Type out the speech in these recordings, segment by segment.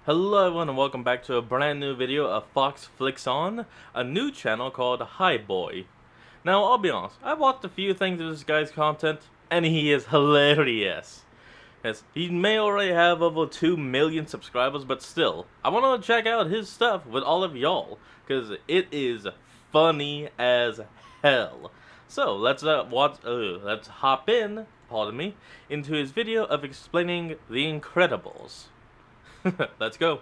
Hello everyone and welcome back to a brand new video of Fox Flicks On, a new channel called Hi Boy. Now I'll be honest, I've watched a few things of this guy's content, and he is hilarious. Yes, he may already have over 2 million subscribers, but still, I want to check out his stuff with all of y'all, because it is funny as hell. So let's hop in, pardon me, into his video of explaining The Incredibles. Let's go.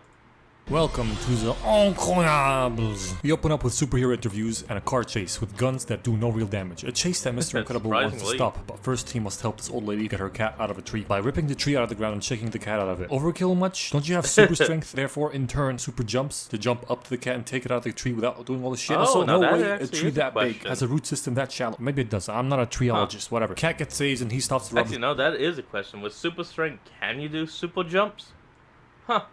Welcome to the Incredibles. We open up with superhero interviews and a car chase with guns that do no real damage. A chase that Mr. Incredible wants to stop, but first he must help this old lady get her cat out of a tree by ripping the tree out of the ground and shaking the cat out of it. Overkill much? Don't you have super strength, therefore in turn super jumps to jump up to the cat and take it out of the tree without doing all this shit? Also, no way a tree that big has a root system that shallow. Maybe it does. I'm not a treeologist, whatever. Cat gets saved and he stops the rubber. Actually, no, that is a question. With super strength, can you do super jumps? Huh.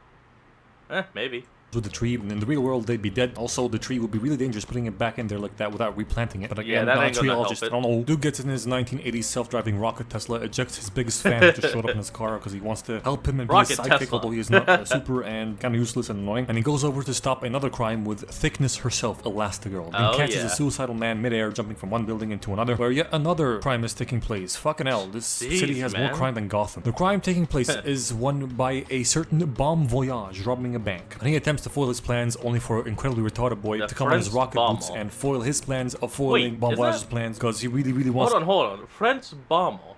Maybe. With the tree, and in the real world they'd be dead. Also, the tree would be really dangerous putting it back in there like that without replanting it. But again, yeah, not a treeologist. I don't know. Dude gets in his 1980s self-driving rocket Tesla, ejects his biggest fan who just showed up in his car because he wants to help him and be his sidekick, although he is not super and kind of useless and annoying. And he goes over to stop another crime with Thickness herself, Elastigirl, and catches a suicidal man midair jumping from one building into another, where yet another crime is taking place. Fucking hell, this city has more crime than Gotham. The crime taking place is one by a certain Bon Voyage robbing a bank, and he attempts to foil his plans only for incredibly retarded boy to come on his rocket boots and foil his plans of foiling Bon Voyage's plans because he really wants. Hold on. French bomber.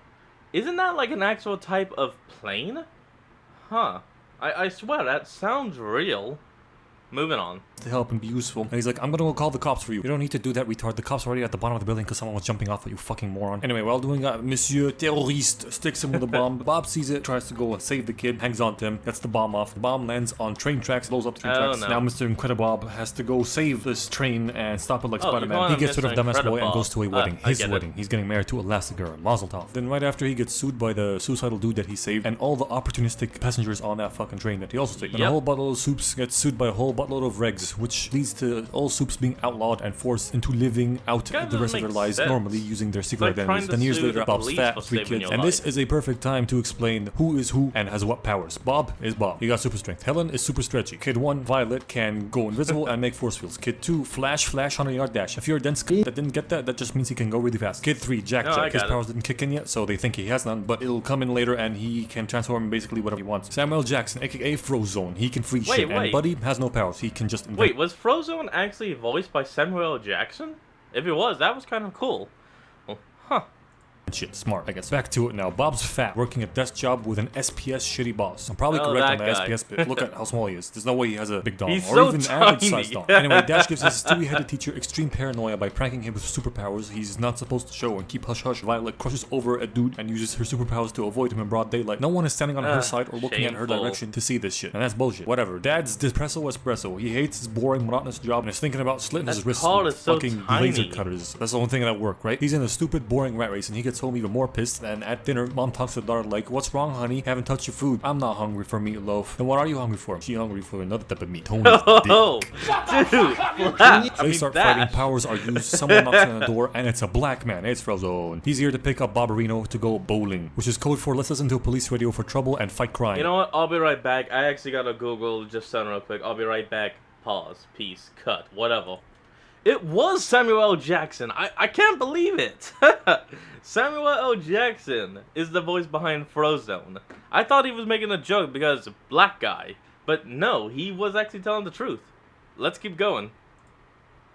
Isn't that like an actual type of plane? Huh. I swear that sounds real. Moving on. To help and be useful. And he's like, I'm gonna go call the cops for you. You don't need to do that, retard. The cops are already at the bottom of the building because someone was jumping off it, you fucking moron. Anyway, while doing that, Monsieur Terroriste sticks him with a bomb. Bob sees it, tries to go and save the kid, hangs on to him, gets the bomb off. The bomb lands on train tracks, blows up the train tracks. No. Now Mr. Incredibob has to go save this train and stop it like Spider-Man. He gets rid of Dumbass Boy and goes to a wedding. His wedding. He's getting married to Elastigirl. Mazel tov. Then right after he gets sued by the suicidal dude that he saved and all the opportunistic passengers on that fucking train that he also saved. And a whole buttload of soups gets sued by a whole buttload of regs, which leads to all soups being outlawed and forced into living out the rest of their lives normally using their secret identities. 10 years later, Bob's fat, 3 kids, and this is a perfect time to explain who is who and has what powers. Bob is Bob. He got super strength. Helen is super stretchy. Kid 1, Violet, can go invisible and make force fields. Kid 2, Flash 100-yard dash. If you're a dense kid that didn't get that, that just means he can go really fast. Kid 3, Jack. His powers didn't kick in yet, so they think he has none, but it'll come in later and he can transform basically whatever he wants. Samuel Jackson, aka Frozone. He can freeze shit. And Buddy has no powers. He can just invent. Wait, was Frozone actually voiced by Samuel Jackson? If it was, that was kind of cool. Well, huh. Shit, smart, I guess. Back to it now. Bob's fat, working a desk job with an SPS shitty boss. I'm probably correct on the SPS bit. Look at how small he is. There's no way he has a big dong. He's or so even tiny. average sized dong. Anyway, Dash gives his stewie-headed teacher extreme paranoia by pranking him with superpowers he's not supposed to show and keep hush-hush. Violet crushes over a dude and uses her superpowers to avoid him in broad daylight. No one is standing on her side or looking at her direction to see this shit. And that's bullshit. Whatever. Dad's Depresso Espresso. He hates his boring, monotonous job and is thinking about slitting his wrists with fucking laser cutters. That's the only thing that work, right? He's in a stupid, boring rat race and he gets home even more pissed. And at dinner, Mom talks to the daughter like, "What's wrong, honey? Haven't touched your food." "I'm not hungry for meatloaf." "Then what are you hungry for?" "She hungry for another type of meat." Tony's dude, they start fighting, powers are used, someone knocks on the door, and it's a black man. It's Frozone. He's here to pick up Bobberino to go bowling, which is code for let's listen to a police radio for trouble and fight crime. You know what? I'll be right back. I actually gotta Google just sound real quick. I'll be right back. Pause. Peace. Cut. Whatever. It was Samuel L. Jackson. I can't believe it. Samuel L. Jackson is the voice behind Frozone. I thought he was making a joke because black guy. But no, he was actually telling the truth. Let's keep going.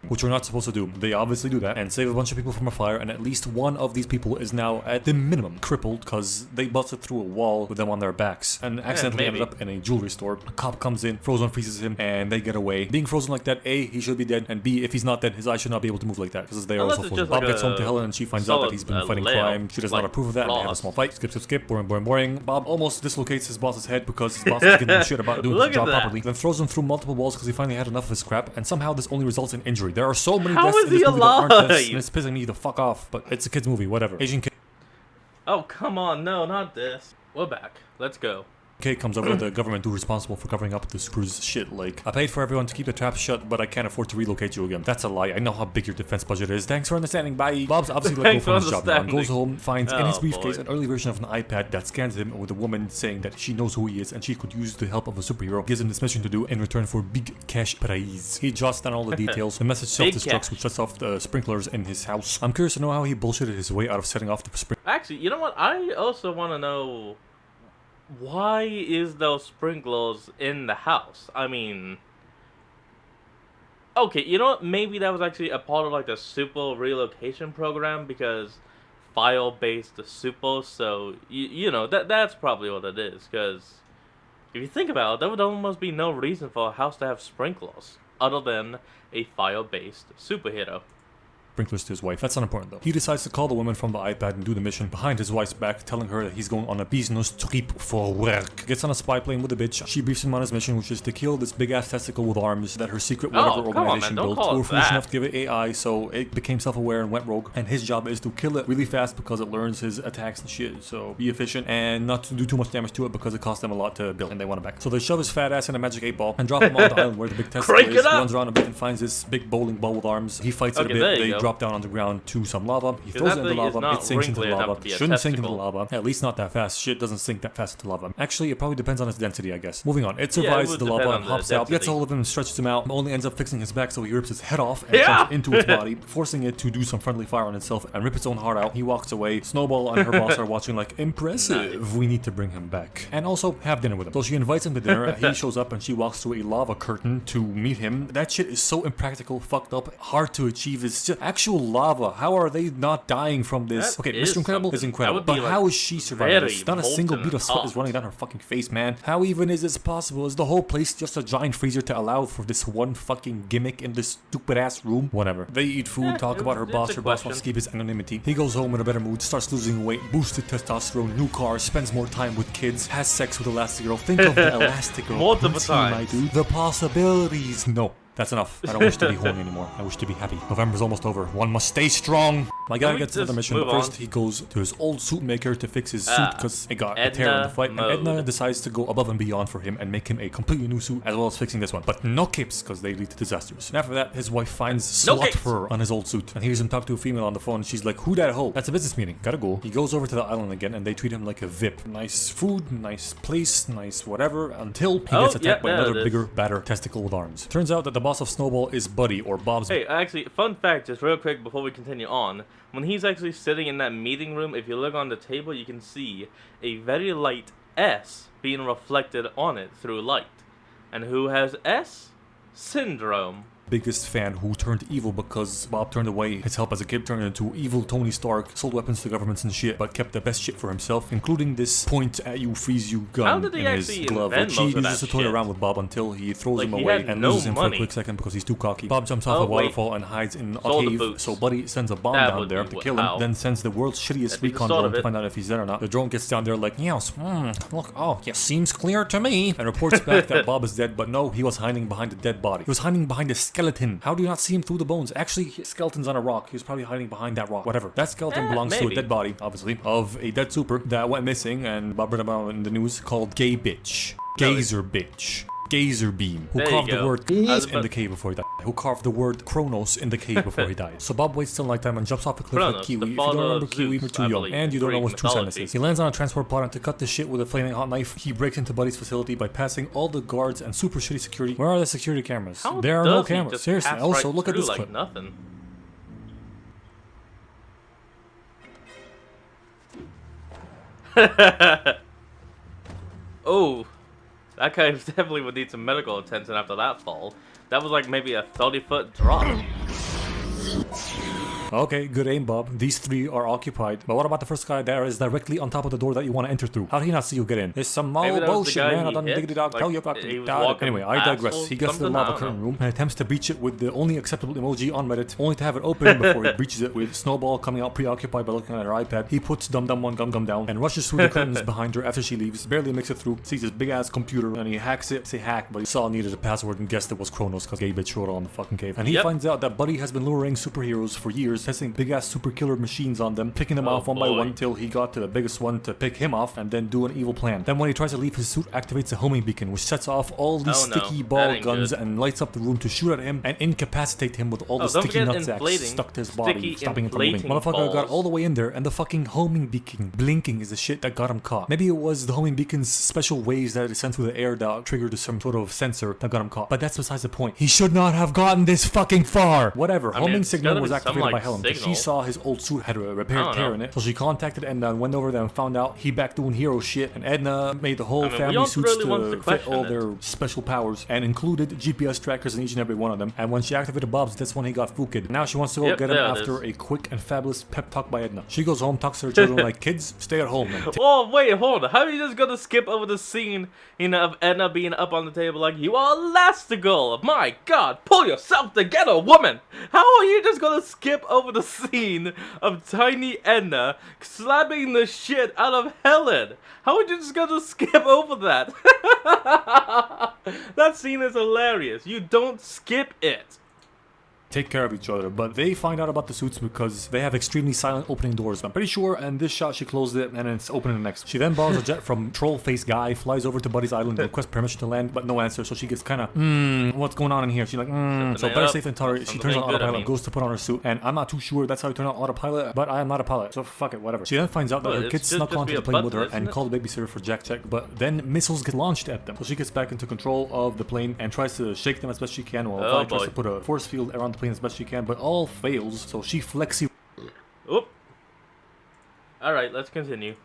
Which we're not supposed to do. They obviously do that and save a bunch of people from a fire, and at least one of these people is now at the minimum crippled because they busted through a wall with them on their backs and accidentally ended up in a jewelry store. A cop comes in, Frozone freezes him, and they get away. Being frozen like that, A, he should be dead, and B, if he's not dead, his eyes should not be able to move like that because they are also frozen. Bob gets home to Helen and she finds out that he's been fighting crime. She does not approve of that, and they have a small fight. Skip, boring. Bob almost dislocates his boss's head because his boss is giving him shit about doing his job properly. Then throws him through multiple walls because he finally had enough of his crap, and somehow this only results in injury. There are so many deaths in this movie that aren't deaths, and it's pissing me the fuck off, but it's a kid's movie, whatever. Asian kid. Oh, come on, no, not this. We're back. Let's go. Kate comes over the government who responsible for covering up this crew's shit. Like, I paid for everyone to keep the traps shut, but I can't afford to relocate you again. That's a lie. I know how big your defense budget is. Thanks for understanding. Bye. Bob's obviously let go from his job now and goes home, finds in his briefcase an early version of an iPad that scans him with a woman saying that she knows who he is and she could use the help of a superhero. Gives him this mission to do in return for big cash prize. He jots down all the details. The message self-destructs, which shuts off the sprinklers in his house. I'm curious to know how he bullshitted his way out of setting off the sprinklers. Actually, you know what? I also want to know, why is those sprinklers in the house? I mean, okay, you know what? Maybe that was actually a part of like the super relocation program, because file-based super. So you know that's probably what it is. Because if you think about it, there would almost be no reason for a house to have sprinklers other than a file-based superhero. Sprinklers to his wife. That's not important though. He decides to call the woman from the iPad and do the mission behind his wife's back, telling her that he's going on a business trip for work. Gets on a spy plane with a bitch. She briefs him on his mission, which is to kill this big ass testicle with arms that her secret whatever organization built. Who were foolish enough to give it AI, so it became self-aware and went rogue. And his job is to kill it really fast because it learns his attacks and shit. So be efficient and not to do too much damage to it because it costs them a lot to build and they want it back. So they shove his fat ass in a magic 8 ball and drop him on the island where the big testicle is. Runs around a bit and finds this big bowling ball with arms. He fights it a bit. They drop down on the ground to some lava. He throws it in the lava. It sinks into the lava. Shouldn't sink into the lava. At least not that fast. Shit doesn't sink that fast into lava. Actually, it probably depends on its density, I guess. Moving on. It survives the lava and hops out, gets hold of him and stretches him out. Only ends up fixing his back, so he rips his head off and jumps into its body, forcing it to do some friendly fire on itself and rip its own heart out. He walks away. Snowball and her boss are watching like, impressive. Nice. We need to bring him back. And also have dinner with him. So she invites him to dinner. He shows up and she walks through a lava curtain to meet him. That shit is so impractical, fucked up, hard to achieve. It's just actual lava. How are they not dying from this? Okay, Mr. Incredible is incredible, but like, how is she surviving this? Not a single bead of sweat is running down her fucking face, man. How even is this possible? Is the whole place just a giant freezer to allow for this one fucking gimmick in this stupid ass room? Whatever. They eat food, talk about her boss. Her boss wants to keep his anonymity. He goes home in a better mood, starts losing weight, boosted testosterone, new car, spends more time with kids, has sex with Elastigirl. Think of the Elastigirl. Multiple times. My dude. The possibilities. No. That's enough. I don't wish to be horny anymore. I wish to be happy. November's almost over. One must stay strong. My guy gets another mission, but first he goes to his old suit maker to fix his suit because it got a tear in the fight. And Edna decides to go above and beyond for him and make him a completely new suit, as well as fixing this one. But no capes, because they lead to disasters. And after that, his wife finds slot fur on his old suit and hears him talk to a female on the phone. She's like, who that hoe? That's a business meeting. Gotta go. He goes over to the island again and they treat him like a VIP. Nice food, nice place, nice whatever, until he gets attacked by another bigger, badder testicle with arms. Turns out that the boss of Snowball is Buddy, or Bob's. Hey, actually, fun fact, just real quick before we continue on. When he's actually sitting in that meeting room, if you look on the table, you can see a very light S being reflected on it through light. And who has S? Syndrome. Biggest fan who turned evil because Bob turned away his help as a kid, turned into evil Tony Stark, sold weapons to governments and shit, but kept the best shit for himself, including this point at you, freeze you gun in his glove, which he uses to toy around with Bob until he throws him away and loses him for a quick second because he's too cocky. Bob jumps off a waterfall and hides in a cave, so Buddy sends a bomb down there to kill him, then sends the world's shittiest recon drone to find out if he's dead or not. The drone gets down there like, yes, look, oh, yeah, seems clear to me, and reports back that Bob is dead, but no, he was hiding behind a dead body. He was hiding behind a skeleton. How do you not see him through the bones? Actually, his skeleton's on a rock. He was probably hiding behind that rock. Whatever. That skeleton belongs to a dead body, obviously, of a dead super that went missing, and Bob read about in the news, called Gay Bitch. Gazer Bitch. Gazer Beam, who carved the word in the cave before he died. Who carved the word Kronos in the cave before he died. So Bob waits till nighttime and jumps off a cliff like Kiwi. If you don't remember Kiwi, you're too young, and you don't know what true sadness is. He lands on a transport pod, and to cut the shit with a flaming hot knife, he breaks into Buddy's facility by passing all the guards and super shitty security. Where are the security cameras? There are no cameras. Seriously. Also, look at this clip. Nothing. Oh. That guy definitely would need some medical attention after that fall. That was like maybe a 30-foot drop. Okay, good aim, Bob. These three are occupied. But what about the first guy there is directly on top of the door that you want to enter through? How did he not see you get in? It's some bullshit, man. I don't dig it out. Tell you about it. Anyway, I digress. He gets to the lava curtain room and attempts to breach it with the only acceptable emoji on Reddit, only to have it open before he breaches it with Snowball coming out preoccupied by looking at her iPad. He puts Dum Dum One Gum Gum down and rushes through the curtains behind her after she leaves, barely makes it through, sees his big ass computer and he hacks it. Say hack, but he saw needed a password and guessed it was Kronos because Gay Bitch wrote it on the fucking cave. And he finds out that Buddy has been luring superheroes for years years, testing big ass super killer machines on them, picking them off one by one till he got to the biggest one to pick him off and then do an evil plan. Then when he tries to leave, his suit activates a homing beacon which sets off all these sticky ball guns and lights up the room to shoot at him and incapacitate him with all the sticky nutsacks stuck to his body, stopping him from moving. Motherfucker got all the way in there, and the fucking homing beacon blinking is the shit that got him caught. Maybe it was the homing beacon's special waves that it sent through the air that triggered some sort of sensor that got him caught. But that's besides the point. He should not have gotten this fucking far. Whatever. Homing signal was activated by Helen because she saw his old suit had a repaired tear in it. So she contacted Edna and went over there and found out he back doing hero shit. And Edna made the whole family suits to fit all their special powers and included GPS trackers in each and every one of them. And when she activated Bob's, that's when he got fooked. Now she wants to go get him after a quick and fabulous pep talk by Edna. She goes home, talks to her children like, kids, stay at home. Oh, wait, hold on. How are you just gonna skip over the scene, of Edna being up on the table like, you are Elastigirl? My God, pull yourself together, woman! How are you just gonna skip over the scene of tiny Edna slapping the shit out of Helen? How are you just gonna skip over that? That scene is hilarious. You don't skip it. Take care of each other, but they find out about the suits because they have extremely silent opening doors. I'm pretty sure in this shot she closed it and it's opening the next. She then borrows a jet from Troll Face Guy, flies over to Buddy's island and requests permission to land, but no answer, so she gets kind of, what's going on in here? She's like, so better safe than sorry. She turns on autopilot, goes to put on her suit, and I'm not too sure that's how you turn on autopilot, but I am not a pilot, so fuck it, whatever. She then finds out that her kids snuck onto the plane with her and called a babysitter for Jack Check, but then missiles get launched at them. So she gets back into control of the plane and tries to shake them as best she can, while Vi tries to put a force field around the plane as best she can, but all fails, so she flexi. Oop. Alright, let's continue.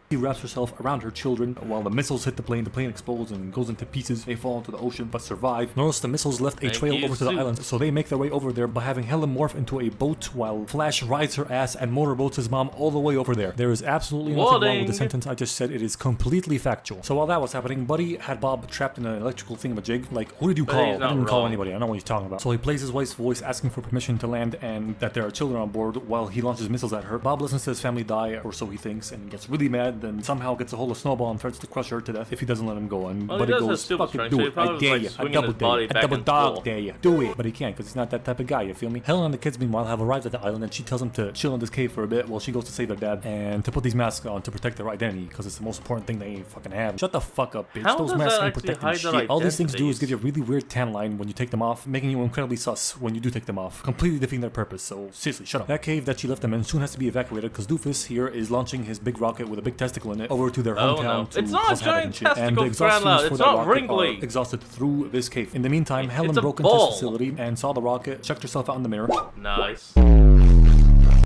She wraps herself around her children while the missiles hit the plane explodes and goes into pieces. They fall into the ocean but survive. Notice the missiles left a trail over to the island, so they make their way over there by having Helen morph into a boat while Flash rides her ass and motorboats his mom all the way over there. There is absolutely nothing wrong with the sentence I just said. It is completely factual. So while that was happening, Buddy had Bob trapped in an electrical thingamajig. Like, who did you call? I didn't call anybody. I know what he's talking about. So he plays his wife's voice asking for permission to land and that there are children on board while he launches missiles at her. Bob listens to his family die, or so he thinks, and gets really mad, then somehow gets a hold of Snowball and threatens to crush her to death if he doesn't let him go. And Buddy goes, fucking do it. I dare you. I double dare you. I double dog dare you. Do it. But he can't because he's not that type of guy, you feel me? Helen and the kids, meanwhile, have arrived at the island and she tells them to chill in this cave for a bit while she goes to save their dad and to put these masks on to protect their identity because it's the most important thing they fucking have. Shut the fuck up, bitch. Those masks ain't protecting shit. All these things do is give you a really weird tan line when you take them off, making you incredibly sus when you do take them off, completely defeating their purpose. So seriously, shut up. That cave that she left them in soon has to be evacuated because Doofus here is launching his big rocket with a big testicle in it over to their hometown to it's not a giant testicle, it's not wrinkly. Exhausted through this cave. In the meantime, Helen broke into his facility and saw the rocket, checked herself out in the mirror. Nice.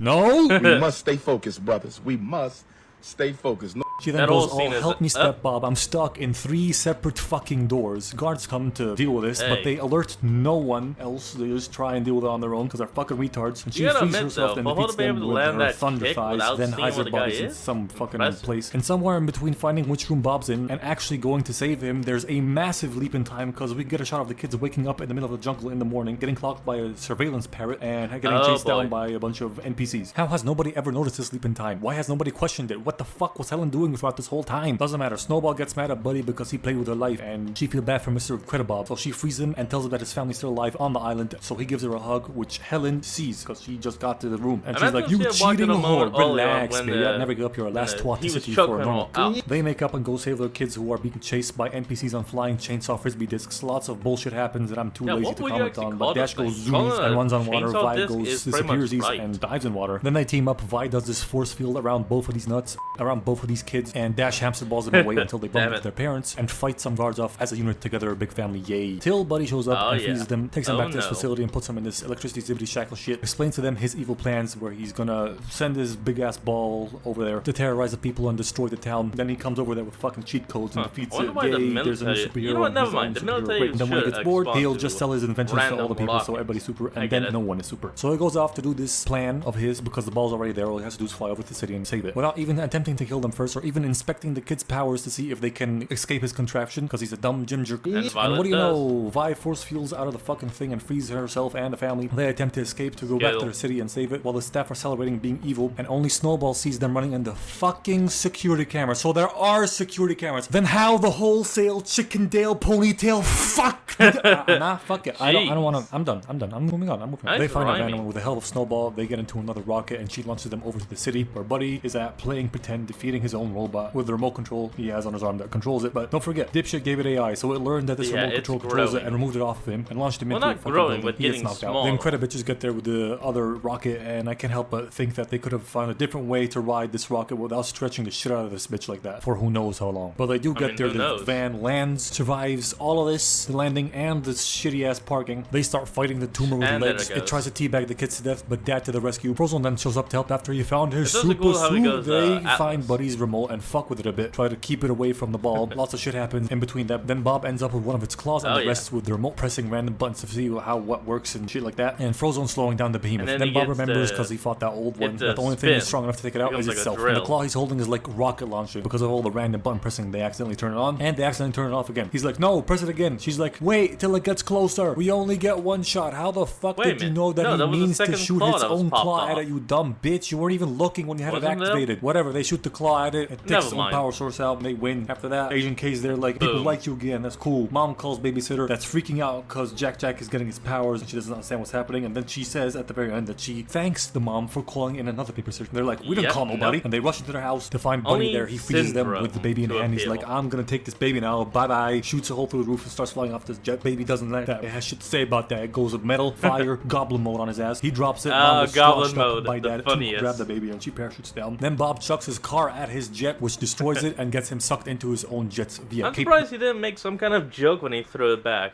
No? We must stay focused, brothers. We must stay focused. No. She then goes, oh, help me, Step Bob. I'm stuck in 3 separate fucking doors. Guards come to deal with this, but they alert no one else. They just try and deal with it on their own because they're fucking retards. And she frees herself and defeats them with her thunder thighs, then hides her bodies in some fucking place. And somewhere in between finding which room Bob's in and actually going to save him, there's a massive leap in time because we get a shot of the kids waking up in the middle of the jungle in the morning, getting clocked by a surveillance parrot and getting chased down by a bunch of NPCs. How has nobody ever noticed this leap in time? Why has nobody questioned it? What the fuck was Helen doing throughout this whole time? Doesn't matter. Snowball gets mad at Buddy because he played with her life and she feels bad for Mr. Credibob, so she frees him and tells him that his family's still alive on the island, so he gives her a hug, which Helen sees because she just got to the room and she's like, you cheating whore, relax baby, I'd never give up your last twatticity for a normal. They make up and go save their kids who are being chased by NPCs on flying chainsaw frisbee discs. Lots of bullshit happens that I'm too lazy to comment on, but Dash goes zooms and runs on water, Vi goes disappears and dives in water. Then they team up, Vi does this force field around both of these nuts, around both of these kids, and Dash hamster balls them away until they bump into their parents and fight some guards off as a unit together, a big family, yay. Till Buddy shows up and freezes them, takes them back to his facility and puts them in this electricity zippity shackle shit, explains to them his evil plans where he's gonna send his big ass ball over there to terrorize the people and destroy the town. Then he comes over there with fucking cheat codes and defeats it, yay, there's a new superhero. You know what, never mind, the military and then when he gets bored, he'll just sell his inventions to all the people so everybody's super, and then no one is super. So he goes off to do this plan of his because the ball's already there, all he has to do is fly over to the city and save it. Without even attempting to kill them first or even inspecting the kid's powers to see if they can escape his contraption, because he's a dumb gym jerk. And And Violet what do you does. know? Vi force fuels out of the fucking thing and frees herself and the family. They attempt to escape to go back to their city and save it, while the staff are celebrating being evil, and only Snowball sees them running into fucking security cameras. So there are security cameras. Then how the wholesale Chickendale ponytail fuck? Nah, fuck it. I don't want to. I'm done. I'm moving on. They Nice find rhyming. Evangeline with the help of Snowball. They get into another rocket and she launches them over to the city where Buddy is at playing pretend, defeating his own robot with the remote control he has on his arm that controls it. But don't forget, Dipshit gave it AI, so it learned that this Yeah, remote it's control controls it growing. and removed it off of him and launched him Well, into not a fucking growing, building. but He gets getting knocked out. smaller. The Incredibitches get there with the other rocket, and I can't help but think that they could have found a different way to ride this rocket without stretching the shit out of this bitch like that for who knows how long. But they do get mean, there. who The knows? van lands, survives all of this, the landing and this shitty ass parking. They start fighting the tumor with And there legs. it It goes. tries to teabag the kids to death, but Dad to the rescue. Frozone then shows up to help after he found his It's also super cool how he suit. goes, They Atlas. find Buddy's remote and fuck with it a bit. Try to keep it away from the ball. Lots of shit happens in between that. Then Bob ends up with one of its claws and Oh, the yeah. rest with the remote pressing random buttons to see how what works and shit like that. And Frozone slowing down the behemoth. And Then he Bob gets remembers the- because he fought that old one. gets That the the only thing that's spin. strong enough to take it out Becomes is like a itself. And the drill. claw he's holding is like rocket launcher. Because of all the random button pressing, they accidentally turn it on. And they accidentally turn it off again. He's like, no, press it again. She's like, wait till it gets closer. We only get one shot. How the fuck Wait a did you minute. know that No, he that was the means to second shoot claw its that was own popped claw at off. it, you dumb bitch? You weren't even looking when you had it Wasn't there? activated. Whatever, they shoot the claw at it. It takes Never its own mind. power source out and they win. After that, Asian K's there like, people Boom. like you again. That's cool. Mom calls babysitter. That's freaking out because Jack is getting his powers and she doesn't understand what's happening. And then she says at the very end that she thanks the mom for calling in another babysitter. They're like, we didn't Yep, call nobody. nope. And they rush into their house to find Buddy Only there. He freezes them with the baby in Syndrome hand. He's to like, appeal. I'm gonna take this baby now. Bye bye. Shoots a hole through the roof and starts flying off this jet. Baby doesn't like that. It has shit to say about that. It goes with metal, fire, goblin mode on his ass. He drops it. Mom was Goblin squashed up mode, by the Dad to funniest. grab the baby and she parachutes down. Then Bob chucks his car at his jet, which destroys it and gets him sucked into his own jets via I'm cape. surprised he didn't make some kind of joke when he threw it back.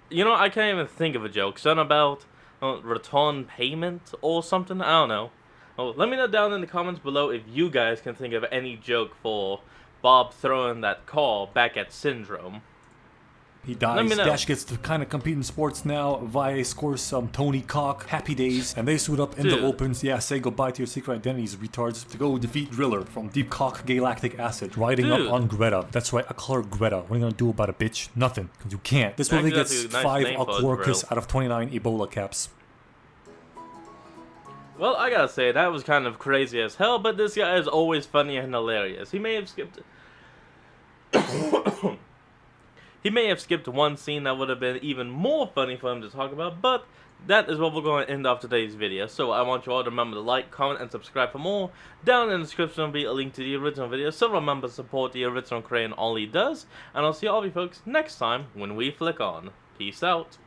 You know, I can't even think of a joke. Something about return payment or something? I don't know. Well, let me know down in the comments below if you guys can think of any joke for Bob throwing that call back at Syndrome. He Let dies. me know. Dash gets to kind of compete in sports now. Vi scores some Tony Cock, Happy Days, and they suit up in the Dude. opens. Yeah, say goodbye to your secret identities, retards, to go defeat Driller from Deep Cock Galactic Acid, riding Dude. up on Greta. That's right, I call her Greta. What are you gonna do about it, bitch? Nothing, because you can't. This movie Actually, gets that's a nice 5 name for a Aquarcus drill. out of 29 Ebola caps. Well, I gotta say, that was kind of crazy as hell, but this guy is always funny and hilarious. He may have skipped... He may have skipped one scene that would have been even more funny for him to talk about, but that is what we're going to end off today's video. So I want you all to remember to like, comment, and subscribe for more. Down in the description will be a link to the original video, so remember to support the original creator and all he does. And I'll see all of you folks next time when we flick on. Peace out.